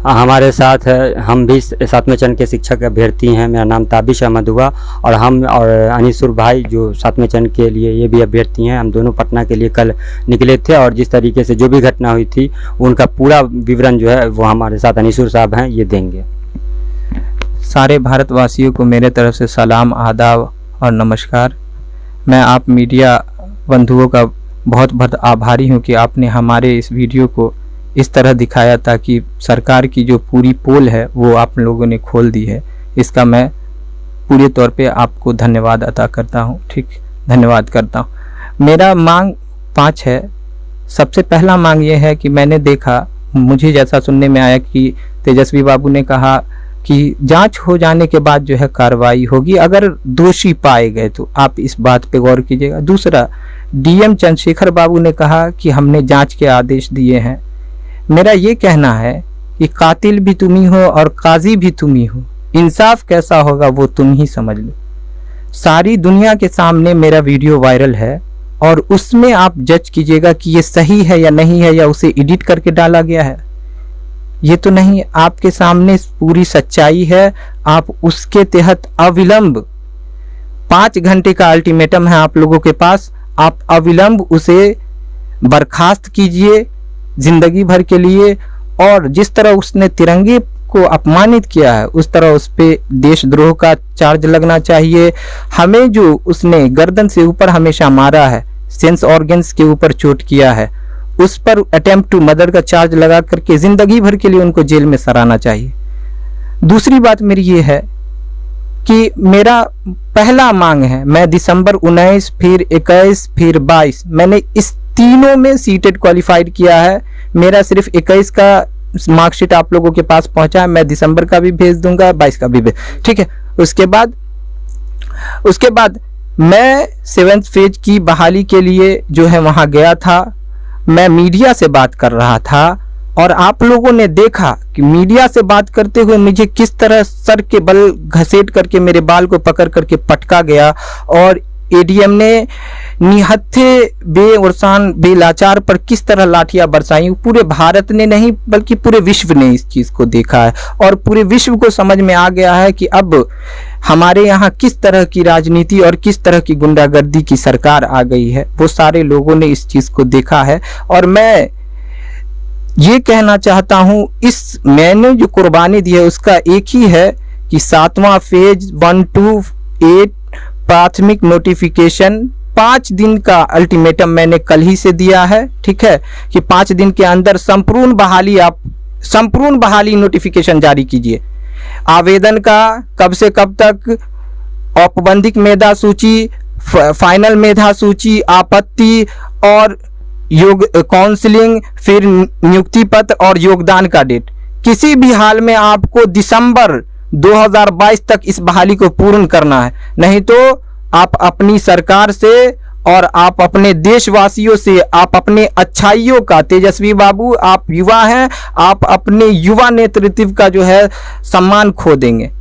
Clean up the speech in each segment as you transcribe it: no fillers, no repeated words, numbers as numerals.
हमारे साथ हम भी 7वें चरण के शिक्षक अभ्यर्थी हैं। मेरा नाम ताबिश अहमद हुआ और हम और अनीसुर भाई जो 7वें चरण के लिए ये भी अभ्यर्थी हैं। हम दोनों पटना के लिए कल निकले थे और जिस तरीके से जो भी घटना हुई थी उनका पूरा विवरण जो है वो हमारे साथ अनीसुर साहब हैं, ये देंगे। सारे भारतवासियों को मेरे तरफ से सलाम, आदाब और नमस्कार। मैं आप मीडिया बंधुओं का बहुत बहुत आभारी हूं कि आपने हमारे इस वीडियो को इस तरह दिखाया ताकि सरकार की जो पूरी पोल है वो आप लोगों ने खोल दी है। इसका मैं पूरे तौर पे आपको धन्यवाद अता करता हूं। ठीक, धन्यवाद करता हूं। मेरा मांग 5 है। सबसे पहला मांग ये है कि मैंने देखा, मुझे जैसा सुनने में आया कि तेजस्वी बाबू ने कहा कि जांच हो जाने के बाद जो है कार्रवाई होगी, अगर दोषी पाए गए तो आप इस बात पे गौर कीजिएगा। दूसरा, डीएम चंद्रशेखर बाबू ने कहा कि हमने जांच के आदेश दिए हैं। मेरा ये कहना है कि कातिल भी तुम ही हो और काजी भी तुम ही हो, इंसाफ कैसा होगा वो तुम ही समझ लो। सारी दुनिया के सामने मेरा वीडियो वायरल है और उसमें आप जज कीजिएगा कि ये सही है या नहीं है, या उसे एडिट करके डाला गया है। ये तो नहीं, आपके सामने पूरी सच्चाई है। आप उसके तहत अविलंब 5 घंटे का अल्टीमेटम है आप लोगों के पास, आप अविलंब उसे बर्खास्त कीजिए जिंदगी भर के लिए। और जिस तरह उसने तिरंगे को अपमानित किया है उस तरह उस पे देशद्रोह का चार्ज लगना चाहिए। हमें जो उसने गर्दन से ऊपर हमेशा मारा है, सेंस ऑर्गन्स के ऊपर चोट किया है, उस पर अटेम्प्ट टू मर्डर का चार्ज लगा करके जिंदगी भर के लिए उनको जेल में सराहना चाहिए। दूसरी बात मेरी ये है कि मेरा पहला मांग है, मैं दिसंबर 19 फिर 21 फिर 22 मैंने इस तीनों में सीटेट क्वालिफाइड किया है। मेरा सिर्फ 21 का मार्कशीट आप लोगों के पास पहुंचा है, मैं दिसंबर का भी भेज दूंगा, 22 का भी भेज, ठीक है। उसके बाद मैं 7th फेज की बहाली के लिए जो है वहां गया था। मैं मीडिया से बात कर रहा था और आप लोगों ने देखा कि मीडिया से बात करते हुए मुझे किस तरह सर के बल घसीट करके मेरे बाल को पकड़ करके पटका गया और एडीएम ने निहत्थे बेवरसान बेलाचार पर किस तरह लाठियां बरसाई। पूरे भारत ने नहीं बल्कि पूरे विश्व ने इस चीज को देखा है और पूरे विश्व को समझ में आ गया है कि अब हमारे यहाँ किस तरह की राजनीति और किस तरह की गुंडागर्दी की सरकार आ गई है। वो सारे लोगों ने इस चीज को देखा है और मैं ये कहना चाहता हूं, इस मैंने जो कुर्बानी दी है उसका एक ही है कि 7वां फेज 1 to 8 प्राथमिक नोटिफिकेशन 5 दिन का अल्टीमेटम मैंने कल ही से दिया है, ठीक है, कि 5 दिन के अंदर संपूर्ण बहाली नोटिफिकेशन जारी कीजिए। आवेदन का कब से कब तक, औपबंधिक मेधा सूची, फाइनल मेधा सूची, आपत्ति और काउंसलिंग, फिर नियुक्ति पत्र और योगदान का डेट। किसी भी हाल में आपको दिसंबर 2022 तक इस बहाली को पूर्ण करना है, नहीं तो आप अपनी सरकार से और आप अपने देशवासियों से, आप अपने अच्छाइयों का, तेजस्वी बाबू आप युवा हैं, आप अपने युवा नेतृत्व का जो है सम्मान खो देंगे।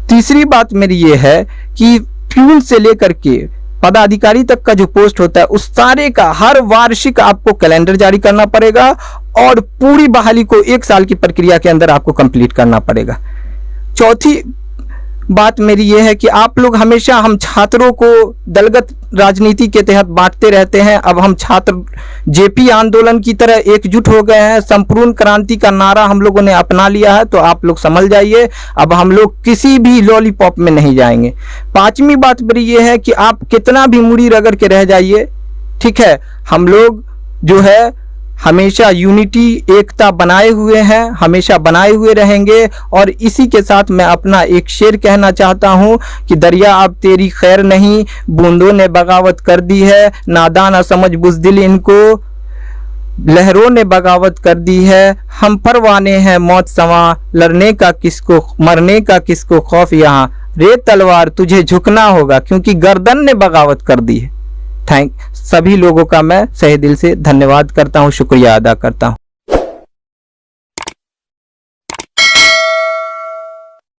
तीसरी बात मेरी ये है कि फ्यूल से लेकर के पदाधिकारी तक का जो पोस्ट होता है उस सारे का हर वार्षिक आपको कैलेंडर जारी करना पड़ेगा और पूरी बहाली को 1 साल की प्रक्रिया के अंदर आपको कंप्लीट करना पड़ेगा। चौथी बात मेरी यह है कि आप लोग हमेशा हम छात्रों को दलगत राजनीति के तहत बांटते रहते हैं। अब हम छात्र जेपी आंदोलन की तरह एकजुट हो गए हैं, संपूर्ण क्रांति का नारा हम लोगों ने अपना लिया है, तो आप लोग समझ जाइए अब हम लोग किसी भी लॉलीपॉप में नहीं जाएंगे। 5वीं बात मेरी ये है कि आप कितना भी मुड़ी रगड़ के रह जाइए, ठीक है, हम लोग जो है हमेशा यूनिटी, एकता बनाए हुए हैं, हमेशा बनाए हुए रहेंगे। और इसी के साथ मैं अपना एक शेर कहना चाहता हूं कि दरिया अब तेरी खैर नहीं, बूंदों ने बगावत कर दी है, नादान असमझ बुज़दिल इनको, लहरों ने बगावत कर दी है, हम परवाने हैं मौत सवा, लड़ने का किसको मरने का किसको खौफ, यहाँ रे तलवार तुझे झुकना होगा क्योंकि गर्दन ने बगावत कर दी है। सभी लोगों का मैं सही दिल से धन्यवाद करता हूँ, शुक्रिया अदा करता हूँ।